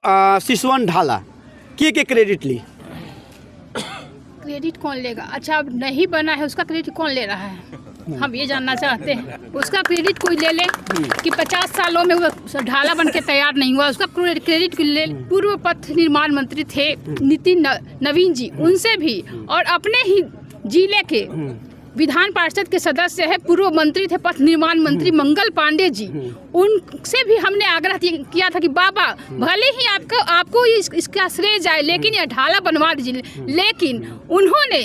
सिसवन ढाला के क्रेडिट ली? क्रेडिट कौन लेगा? अच्छा, अब नहीं बना है उसका क्रेडिट कौन ले रहा है? हम ये जानना चाहते हैं। उसका क्रेडिट कोई ले ले कि 50 सालों में वो ढाला बन के तैयार नहीं हुआ, उसका क्रेडिट कोई ले। पूर्व पथ निर्माण मंत्री थे नितिन नवीन जी, उनसे भी, और अपने ही जिले के विधान पार्षद के सदस्य है, पूर्व मंत्री थे पथ निर्माण मंत्री मंगल पांडे जी, उनसे भी हमने आग्रह किया था कि बाबा भले ही आपको इसका श्रेय जाए, लेकिन यह ढाला बनवा दीजिए। लेकिन उन्होंने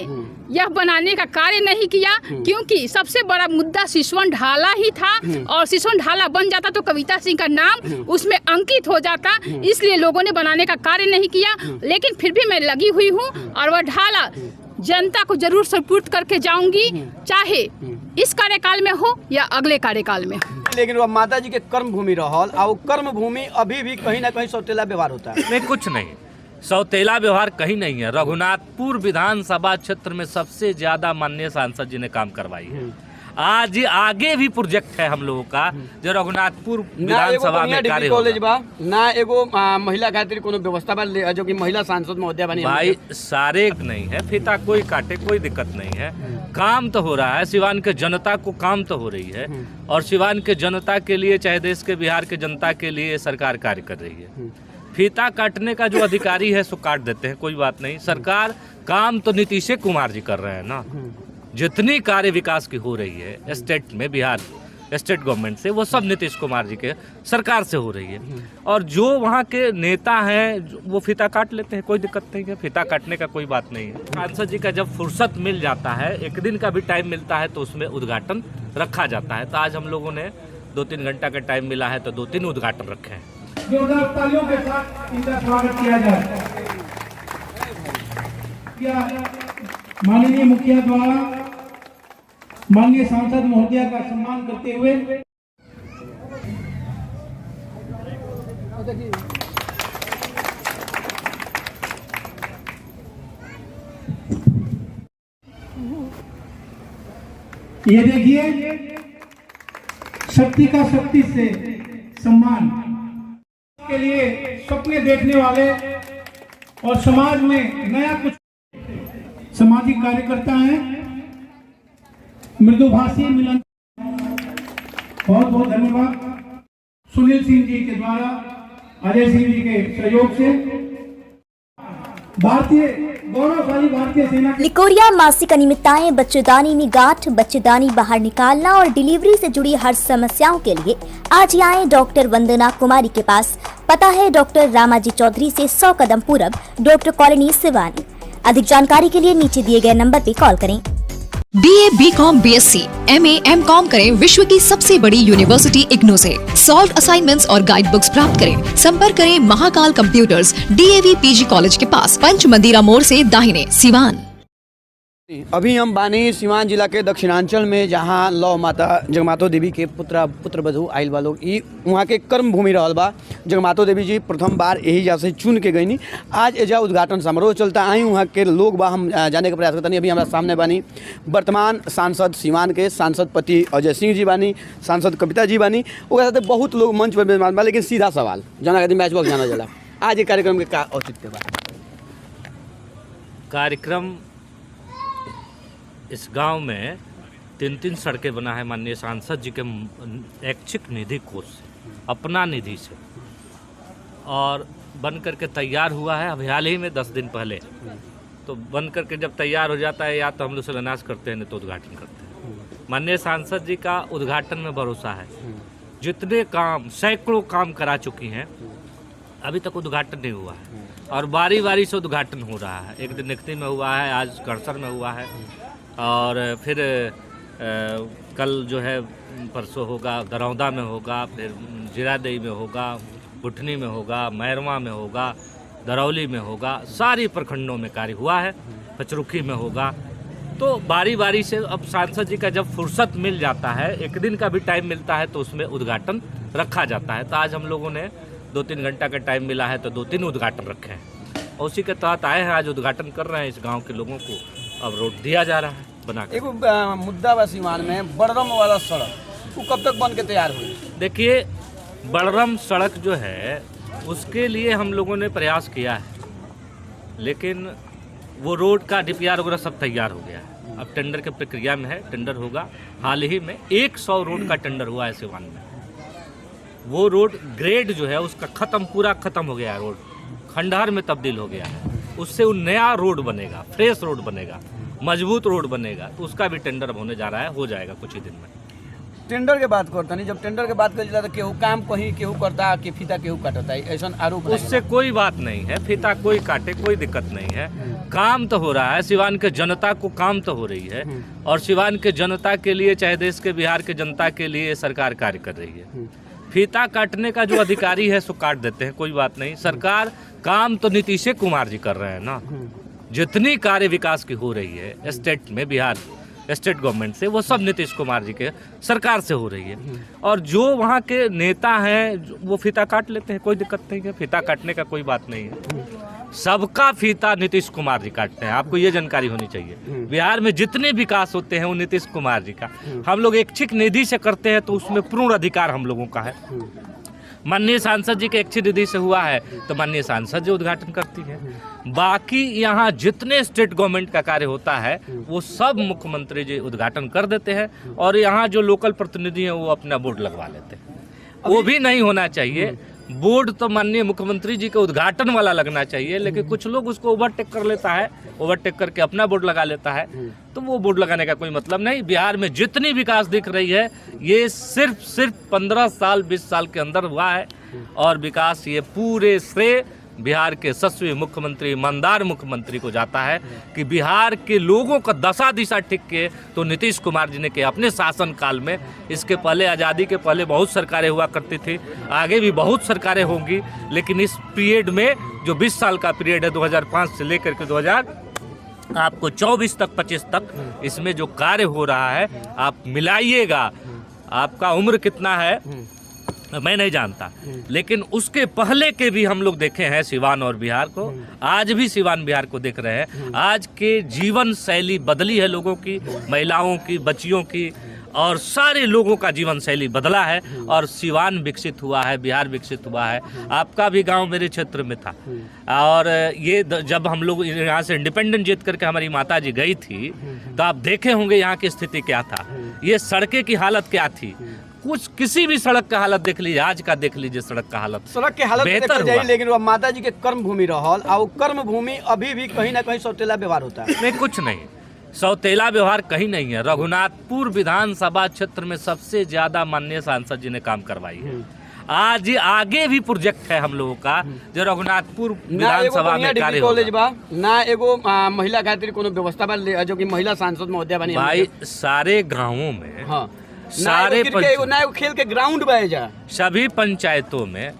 यह बनाने का कार्य नहीं किया, क्योंकि सबसे बड़ा मुद्दा सिसवन ढाला ही था, और सिसवन ढाला बन जाता तो कविता सिंह का नाम उसमें अंकित हो जाता, इसलिए लोगों ने बनाने का कार्य नहीं किया। लेकिन फिर भी मैं लगी हुई हूँ, और वह ढाला जनता को जरूर सुपुर्द करके जाऊंगी, चाहे इस कार्यकाल में हो या अगले कार्यकाल में। लेकिन वह माता जी के कर्म भूमि रहल, और वो कर्म भूमि अभी भी कहीं ना कहीं सौतेला व्यवहार होता है। नहीं, कुछ नहीं, सौतेला व्यवहार कहीं नहीं है। रघुनाथपुर विधानसभा क्षेत्र में सबसे ज्यादा माननीय सांसद जी ने काम करवाई है। आज आगे भी प्रोजेक्ट है हम लोगों का जो रघुनाथपुर विधानसभा में कार्य कॉलेज बा ना, एगो महिला खातिर कोनो व्यवस्था बा जो कि महिला सांसद महोदया बनी। भाई सारे नहीं है, फीता कोई काटे, कोई दिक्कत नहीं है, काम तो हो रहा है। सिवान के जनता को काम तो हो रही है, और सिवान के जनता के लिए, चाहे देश के बिहार के जनता के लिए सरकार कार्य कर रही है। फीता काटने का जो अधिकारी है सो काट देते हैं, कोई बात नहीं। सरकार काम तो नीतीश कुमार जी कर रहे हैं ना। जितनी कार्य विकास की हो रही है स्टेट में, बिहार स्टेट गवर्नमेंट से, वो सब नीतीश कुमार जी के सरकार से हो रही है। और जो वहाँ के नेता हैं वो फीता काट लेते हैं, कोई दिक्कत नहीं है, फीता काटने का कोई बात नहीं है। सांसद जी का जब फुर्सत मिल जाता है, एक दिन का भी टाइम मिलता है, तो उसमें उद्घाटन रखा जाता है। तो आज हम लोगों ने 2-3 घंटा का टाइम मिला है, तो 2-3 उद्घाटन रखे हैं। जोरदार तालियों के साथ इनका स्वागत किया जाए। माननीय मुखिया द्वारा माननीय सांसद महोदया का सम्मान करते हुए ये देखिए, शक्ति का शक्ति से सम्मान के लिए सपने देखने वाले और समाज में नया कुछ सामाजिक कार्यकर्ता हैं, मृदुभाषी मिलन, बहुत बहुत धन्यवाद। सुनील सिंह जी के द्वारा, अजय सिंह जी के सहयोग से भारतीय गौरवशाली भारतीय सेना लिकोरिया मासिक अनियमितताएं, बच्चेदानी में गांठ, बच्चेदानी बाहर निकालना और डिलीवरी से जुड़ी हर समस्याओं के लिए आज ही आए डॉक्टर वंदना कुमारी के पास। पता है डॉक्टर रामाजी चौधरी से 100 कदम पूरब, डॉक्टर कॉलोनी सिवानी। अधिक जानकारी के लिए नीचे दिए गए नंबर पर कॉल करें। BA, BCom, BSc, MA, MCom करें विश्व की सबसे बड़ी यूनिवर्सिटी इग्नू से। सॉल्व असाइनमेंट्स और गाइड बुक्स प्राप्त करें। संपर्क करें Mahakal computers, DAV PG college के पास, पंच मंदिरा मोड़ से दाहिने, सिवान। अभी हम बानी सिवान जिला के दक्षिणांचल में, जहाँ लौ माता जगमातो देवी के पुत्र वधु आयल बा लोग। वहाँ के कर्म भूमि रहल बा। जगमातो देवी जी प्रथम बार यही जैसे चुन के गईनी। आज एजा उद्घाटन समारोह चलता आई, वहाँ के लोग बा हम जाने का प्रयास करता नहीं। अभी हमारा सामने बानी वर्तमान सांसद सिवान के सांसद पति अजय सिंह जी बानी, सांसद कविता जी बानी, ओकरा साथे बहुत लोग मंच पर मेहमान बा। लेकिन सीधा सवाल जना कहते मैच बॉक्स जाना जाला, आज ये कार्यक्रम के का औचित्य बा? कार्यक्रम इस गांव में 3-3 सड़कें बना है माननीय सांसद जी के ऐच्छिक निधि कोष से, अपना निधि से, और बन करके तैयार हुआ है अभी हाल ही में 10 दिन पहले। तो बन करके जब तैयार हो जाता है, या तो हम लोग शिलान्यास करते हैं, नहीं तो उद्घाटन करते हैं। माननीय सांसद जी का उद्घाटन में भरोसा है। जितने काम, सैकड़ों काम करा चुकी हैं, अभी तक उद्घाटन नहीं हुआ है, और बारी बारी से उद्घाटन हो रहा है। एक दिन निकती में हुआ है, आज करसर में हुआ है, और फिर कल जो है परसों होगा दरौदा में होगा, फिर जीरादेई में होगा, बुठनी में होगा, मैरवा में होगा, दरौली में होगा। सारी प्रखंडों में कार्य हुआ है, पचरुखी में होगा। तो बारी बारी से अब सांसद जी का जब फुर्सत मिल जाता है, एक दिन का भी टाइम मिलता है, तो उसमें उद्घाटन रखा जाता है। तो आज हम लोगों ने 2-3 घंटा का टाइम मिला है, तो 2-3 उद्घाटन रखे हैं। और उसी के तहत आए हैं, आज उद्घाटन कर रहे हैं। इस गांव के लोगों को अब रोड दिया जा रहा है बना के। एगो मुद्दा बा सिवान में, बड़रम वाला सड़क, वो कब तक बन के तैयार हुई? देखिए, बड़रम सड़क जो है उसके लिए हम लोगों ने प्रयास किया है, लेकिन वो रोड का DPR वगैरह सब तैयार हो गया है। अब टेंडर के प्रक्रिया में है, टेंडर होगा। हाल ही में 100 रोड का टेंडर हुआ है सिवान में। वो रोड ग्रेड जो है उसका पूरा ख़त्म हो गया है, रोड खंडहर में तब्दील हो गया है। उससे वो नया रोड बनेगा, फ्रेश रोड बनेगा, मजबूत रोड बनेगा। तो उसका भी टेंडर होने जा रहा है, हो जाएगा कुछ ही दिन में। टेंडर के बात करता नहीं, जब टेंडर के बात कर तो केहू काम कहीं केहू करता कि फीता केहू काटता है, ऐसा आरोप उससे कोई बात नहीं है। फीता कोई काटे, कोई दिक्कत नहीं है। काम तो हो रहा है, सिवान के जनता को काम तो हो रही है, और सिवान के जनता के लिए, चाहे देश के बिहार के जनता के लिए सरकार कार्य कर रही है। फीता काटने का जो अधिकारी है सो काट देते हैं, कोई बात नहीं। सरकार काम तो नीतीश कुमार जी कर रहे हैं ना। जितनी कार्य विकास की हो रही है स्टेट में, बिहार स्टेट गवर्नमेंट से, वो सब नीतीश कुमार जी के सरकार से हो रही है। और जो वहाँ के नेता हैं वो फीता काट लेते हैं, कोई दिक्कत नहीं है। फीता काटने का कोई बात नहीं है। सबका फीता नीतीश कुमार जी काटते हैं, आपको ये जानकारी होनी चाहिए। बिहार में जितने विकास होते हैं वो नीतीश कुमार जी का। हम लोग ऐच्छिक निधि से करते हैं तो उसमें पूर्ण अधिकार हम लोगों का है। माननीय सांसद जी के ऐच्छिक निधि से हुआ है तो माननीय सांसद जी उद्घाटन करती है। बाकी यहाँ जितने स्टेट गवर्नमेंट का कार्य होता है वो सब मुख्यमंत्री जी उद्घाटन कर देते हैं, और यहाँ जो लोकल प्रतिनिधि हैं वो अपना बोर्ड लगवा लेते हैं। वो भी नहीं होना चाहिए। बोर्ड तो माननीय मुख्यमंत्री जी के उद्घाटन वाला लगना चाहिए, लेकिन कुछ लोग उसको ओवरटेक कर लेता है, ओवरटेक करके अपना बोर्ड लगा लेता है। तो वो बोर्ड लगाने का कोई मतलब नहीं। बिहार में जितनी विकास दिख रही है ये सिर्फ 15 साल 20 साल के अंदर हुआ है, और विकास ये पूरे श्रेय बिहार के यशस्वी मुख्यमंत्री, ईमानदार मुख्यमंत्री को जाता है कि बिहार के लोगों का दशा दिशा ठीक के तो नीतीश कुमार जी ने किया अपने शासन काल में। इसके पहले, आज़ादी के पहले बहुत सरकारें हुआ करती थी, आगे भी बहुत सरकारें होंगी, लेकिन इस पीरियड में जो 20 साल का पीरियड है 2005 से लेकर के 2024 तक 25 तक, इसमें जो कार्य हो रहा है आप मिलाइएगा। आपका उम्र कितना है मैं नहीं जानता, लेकिन उसके पहले के भी हम लोग देखे हैं सिवान और बिहार को। आज भी सिवान बिहार को देख रहे हैं। आज के जीवन शैली बदली है लोगों की, महिलाओं की, बच्चियों की, और सारे लोगों का जीवन शैली बदला है, और सिवान विकसित हुआ है, बिहार विकसित हुआ है। आपका भी गांव मेरे क्षेत्र में था, और ये जब हम लोग यहाँ से इंडिपेंडेंट जीत करके हमारी माता जी गई थी तो आप देखे होंगे यहाँ की स्थिति क्या था, ये सड़कें की हालत क्या थी। कुछ किसी भी सड़क का हालत देख लीजिए, आज का देख लीजिए सड़क का हालत, सड़क के हालत बेहतर हुआ। लेकिन वो माता जी के कर्म भूमि रहल, और कर्म भूमि अभी भी कहीं ना कहीं सौतेला व्यवहार होता है। नहीं, कुछ नहीं, सौतेला व्यवहार कहीं नहीं है। रघुनाथपुर विधानसभा क्षेत्र में सबसे ज्यादा माननीय सांसद जी ने काम करवाई है। आज आगे भी प्रोजेक्ट है हम लोगों का जो रघुनाथपुर विधानसभा में कार्य कॉलेज बा ना, एगो महिला खातिर कोनो व्यवस्था बा जो कि महिला सांसद महोदय बनी भाई। सारे गांवों में, हाँ, सारे खेल के ग्राउंड बा जा, सभी पंचायतों में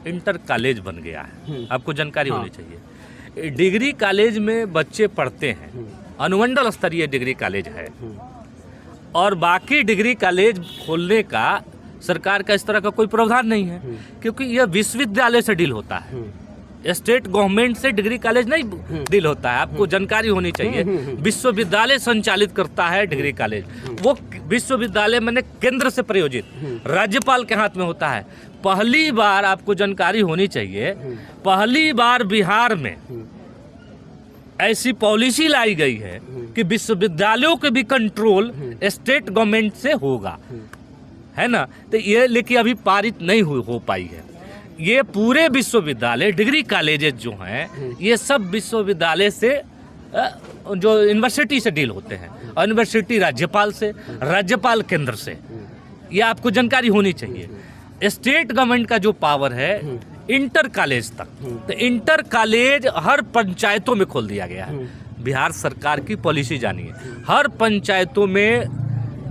इंटर कॉलेज बन गया है। आपको जानकारी होनी चाहिए। डिग्री कॉलेज में बच्चे पढ़ते हैं, अनुमंडल स्तरीय डिग्री कॉलेज है, और बाकी डिग्री कॉलेज खोलने का सरकार का इस तरह का कोई प्रावधान नहीं है, क्योंकि यह विश्वविद्यालय से डील होता है। स्टेट गवर्नमेंट से डिग्री कॉलेज नहीं डील होता है, आपको जानकारी होनी चाहिए। विश्वविद्यालय संचालित करता है डिग्री कॉलेज। वो विश्वविद्यालय मैंने केंद्र से प्रायोजित राज्यपाल के हाथ में होता है। पहली बार आपको जानकारी होनी चाहिए, पहली बार बिहार में ऐसी पॉलिसी लाई गई है कि विश्वविद्यालयों के भी कंट्रोल स्टेट गवर्नमेंट से होगा, है ना। तो ये लेकिन अभी पारित नहीं हो पाई है। ये पूरे विश्वविद्यालय, डिग्री कॉलेजेस जो हैं, ये सब विश्वविद्यालय से जो यूनिवर्सिटी से डील होते हैं, और यूनिवर्सिटी राज्यपाल से, राज्यपाल केंद्र से। ये आपको जानकारी होनी चाहिए। स्टेट गवर्नमेंट का जो पावर है इंटर कॉलेज तक, तो इंटर कॉलेज हर पंचायतों में खोल दिया गया है। बिहार सरकार की पॉलिसी जानिए, हर पंचायतों में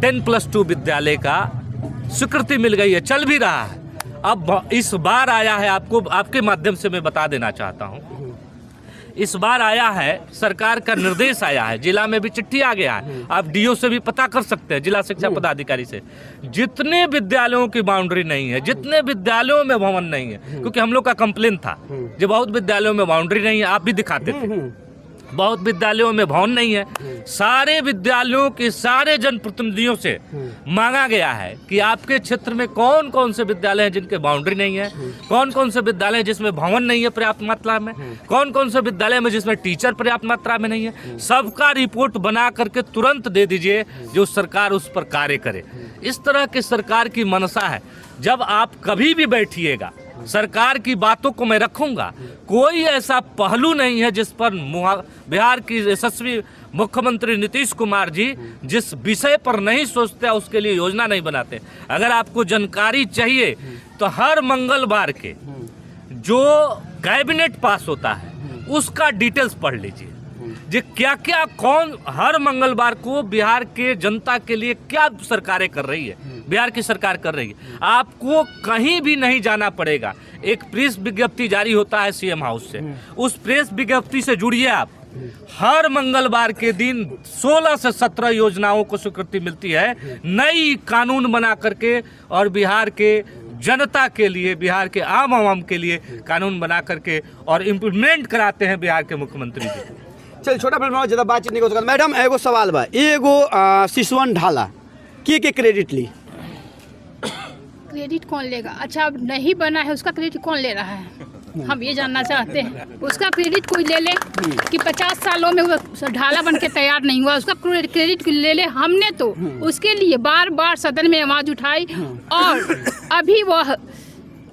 10+2 विद्यालय का स्वीकृति मिल गई है, चल भी रहा है। अब इस बार आया है, आपको आपके माध्यम से मैं बता देना चाहता हूँ, इस बार आया है, सरकार का निर्देश आया है, जिला में भी चिट्ठी आ गया है, आप डीओ से भी पता कर सकते हैं, जिला शिक्षा पदाधिकारी से। जितने विद्यालयों की बाउंड्री नहीं है, जितने विद्यालयों में भवन नहीं है, क्योंकि हम लोग का कंप्लेन था जो बहुत विद्यालयों में बाउंड्री नहीं है, आप भी दिखाते थे, बहुत विद्यालयों में भवन नहीं है। सारे विद्यालयों के सारे जनप्रतिनिधियों से मांगा गया है कि आपके क्षेत्र में कौन कौन से विद्यालय हैं जिनके बाउंड्री नहीं है, कौन कौन से विद्यालय हैं जिसमें भवन नहीं है पर्याप्त मात्रा में, कौन कौन से विद्यालय में जिसमें टीचर पर्याप्त मात्रा में नहीं है। सबका रिपोर्ट बना करके तुरंत दे दीजिए, जो सरकार उस पर कार्य करे। इस तरह की सरकार की मनसा है। जब आप कभी भी बैठिएगा, सरकार की बातों को मैं रखूंगा। कोई ऐसा पहलू नहीं है जिस पर बिहार की यशस्वी मुख्यमंत्री नीतीश कुमार जी जिस विषय पर नहीं सोचते, उसके लिए योजना नहीं बनाते। अगर आपको जानकारी चाहिए तो हर मंगलवार के जो कैबिनेट पास होता है उसका डिटेल्स पढ़ लीजिए, जो क्या क्या कौन हर मंगलवार को बिहार के जनता के लिए क्या सरकारें कर रही है, बिहार की सरकार कर रही है। आपको कहीं भी नहीं जाना पड़ेगा। एक प्रेस विज्ञप्ति जारी होता है सीएम हाउस से, उस प्रेस विज्ञप्ति से जुड़िए आप। हर मंगलवार के दिन 16 से 17 योजनाओं को स्वीकृति मिलती है, नई कानून बना करके, और बिहार के जनता के लिए, बिहार के आम आवाम के लिए कानून बना करके और इम्प्लीमेंट कराते हैं बिहार के मुख्यमंत्री जी। चल छोटा फिल्म ज़्यादा बातचीत नहीं हो सकता। मैडम एगो सवाल बा, एगो शिशुवन ढाला के क्रेडिट ली? क्रेडिट कौन लेगा? अच्छा, अब नहीं बना है उसका क्रेडिट कौन ले रहा है? हम ये जानना चाहते हैं। उसका क्रेडिट कोई ले ले कि 50 सालों में वो ढाला बन के तैयार नहीं हुआ, उसका क्रेडिट ले ले। हमने तो उसके लिए बार बार सदन में आवाज़ उठाई, और अभी वह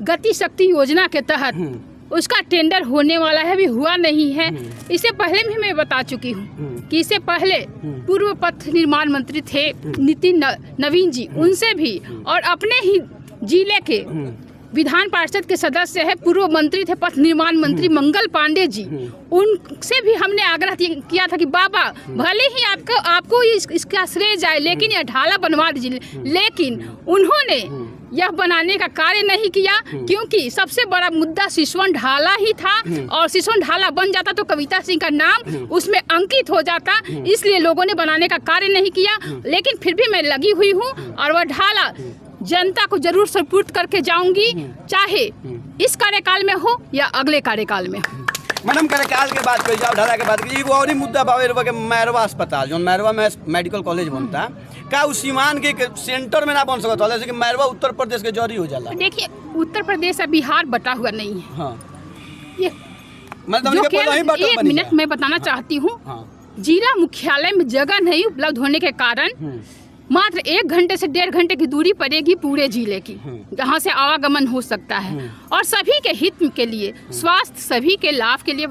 गति शक्ति योजना के तहत उसका टेंडर होने वाला है, अभी हुआ नहीं है। इससे पहले भी मैं बता चुकी हूँ कि इससे पहले पूर्व पथ निर्माण मंत्री थे नितिन नवीन जी, उनसे भी, और अपने ही जिले के विधान पार्षद के सदस्य है, पूर्व मंत्री थे पथ निर्माण मंत्री मंगल पांडे जी, उनसे भी हमने आग्रह किया था कि बाबा भले ही आपको इसका श्रेय जाए, लेकिन यह ढाला बनवा दीजिए। लेकिन उन्होंने यह बनाने का कार्य नहीं किया, क्योंकि सबसे बड़ा मुद्दा शिशुवन ढाला ही था, और शिशुवन ढाला बन जाता तो कविता सिंह का नाम उसमें अंकित हो जाता, इसलिए लोगों ने बनाने का कार्य नहीं किया। लेकिन फिर भी मैं लगी हुई हूँ, और वह ढाला जनता को जरूर सुपुर्द करके जाऊंगी, चाहे इस कार्यकाल में हो या अगले कार्यकाल में। मैडम कार्यकाल के बात करी जाओ, ढाला के बात करी, और ही मुद्दा बाबा के मैरवा अस्पताल, जो मैरवा में मेडिकल कॉलेज बनता का उस सीमान के सेंटर में ना बन सकता, जैसे कि मैरवा उत्तर प्रदेश के जरी हो जाला। देखिए, उत्तर प्रदेश और बिहार बटा हुआ नहीं है। हाँ। ये एक मिनट में बताना चाहती हूँ। जिला मुख्यालय में जगह नहीं उपलब्ध होने के कारण मात्र 1 घंटे से 1.5 घंटे की दूरी पड़ेगी पूरे जिले की, जहाँ से आवागमन हो सकता है, और सभी के हित के लिए, स्वास्थ्य सभी के लाभ के लिए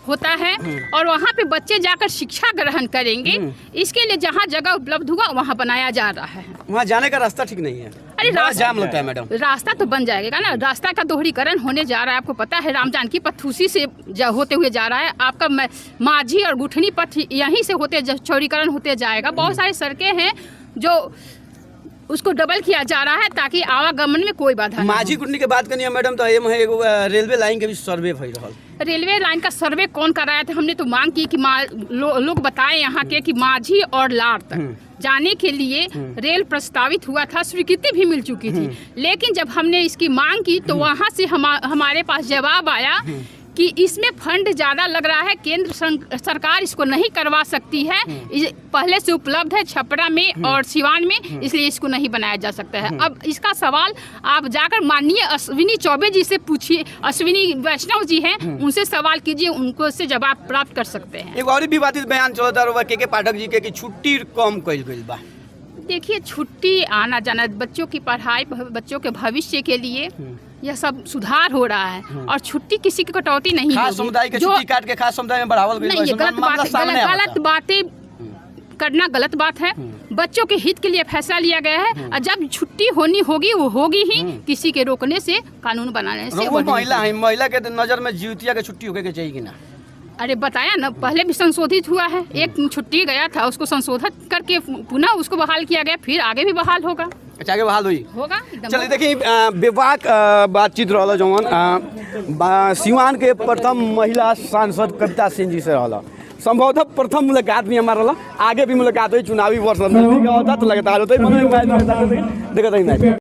होता है, और वहाँ पे बच्चे जाकर शिक्षा ग्रहण करेंगे। इसके लिए जहाँ जगह उपलब्ध होगा वहाँ बनाया जा रहा है। वहाँ जाने का रास्ता ठीक नहीं है, अरे जाम लगता है मैडम। रास्ता तो बन जाएगा ना, रास्ता का दोहरीकरण होने जा रहा है। आपको पता है राम जानकी पथ उसी से होते हुए जा रहा है, आपका माझी और गुठनी पथ यहीं से होते चौड़ीकरण होते जाएगा। बहुत सारी सड़कें हैं जो उसको डबल किया जा रहा है, ताकि आवागमन में कोई बाधा। माझी गुठनी के बात करनी है मैडम, तो एगो रेलवे लाइन के भी सर्वे हो रहा है। रेलवे लाइन का सर्वे कौन कराया था? हमने तो मांग की कि लोग बताएं यहाँ के कि माझी और लार तक जाने के लिए रेल प्रस्तावित हुआ था, स्वीकृति भी मिल चुकी थी। लेकिन जब हमने इसकी मांग की तो वहाँ से हमारे पास जवाब आया कि इसमें फंड ज़्यादा लग रहा है, केंद्र सरकार इसको नहीं करवा सकती है, पहले से उपलब्ध है छपरा में और सिवान में, इसलिए इसको नहीं बनाया जा सकता है। अब इसका सवाल आप जाकर माननीय अश्विनी चौबे जी से पूछिए, अश्विनी वैष्णव जी हैं, उनसे सवाल कीजिए, उनको से जवाब प्राप्त कर सकते हैं। एक और विवादित बयान चलता रहा के पाठक जी के कि छुट्टी कम कइल गइल बा। देखिए, छुट्टी आना जाना, बच्चों की पढ़ाई, बच्चों के भविष्य के लिए यह सब सुधार हो रहा है, और छुट्टी किसी की कटौती नहीं है। समुदाय के छुट्टी काट के खास समुदाय में बढ़ावल गइल नहीं, ये गलत बातें करना गलत बात है। बच्चों के हित के लिए फैसला लिया गया है, और जब छुट्टी होनी होगी वो होगी ही, किसी के रोकने से, कानून बनाने से। महिला के नजर में जीवतिया के छुट्टी होके चाहिए कि ना? अरे बताया ना, पहले भी संशोधित हुआ है, एक छुट्टी गया था, उसको संशोधित करके पुनः उसको बहाल किया गया, फिर आगे भी बहाल होगा। अच्छा, आगे बहाल होगा। चलिए देखिए, विवाद बातचीत रहा जौन सिवान के प्रथम महिला सांसद कविता सिंह जी से रहा, संभवतः प्रथम मुलाकात भी हमारा रहा, आगे भी मुलाकात हुई, चुनावी वर्ष तो लगातार होता है।